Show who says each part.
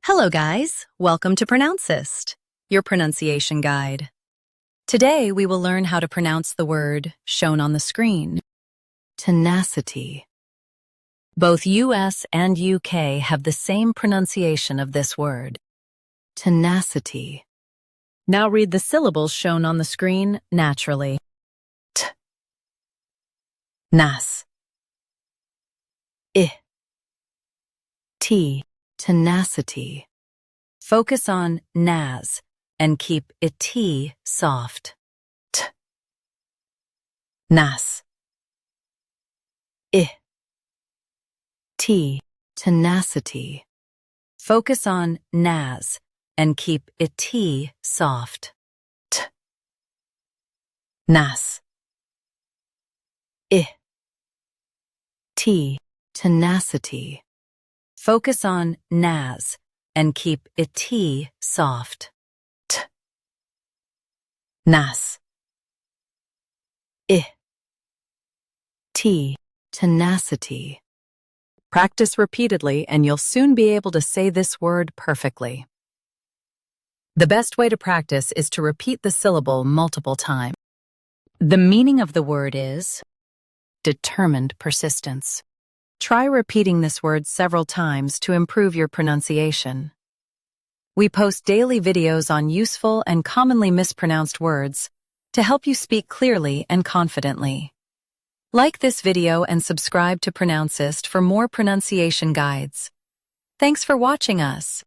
Speaker 1: Hello guys, welcome to Pronouncist, your pronunciation guide. Today we will learn how to pronounce the word shown on the screen, tenacity. Both US and UK have the same pronunciation of this word, tenacity. Now read the syllables shown on the screen naturally. T, nas, I, T, tenacity. Focus on nas and keep it soft. T, nas, I, T, tenacity. Focus on nas and keep it soft. T, nas, I, T, tenacity. Focus on nas and keep it soft. T, nas, I, T, tenacity. Practice repeatedly and you'll soon be able to say this word perfectly. The best way to practice is to repeat the syllable multiple times. The meaning of the word is determined persistence. Try repeating this word several times to improve your pronunciation. We post daily videos on useful and commonly mispronounced words to help you speak clearly and confidently. Like this video and subscribe to Pronouncist for more pronunciation guides. Thanks for watching us.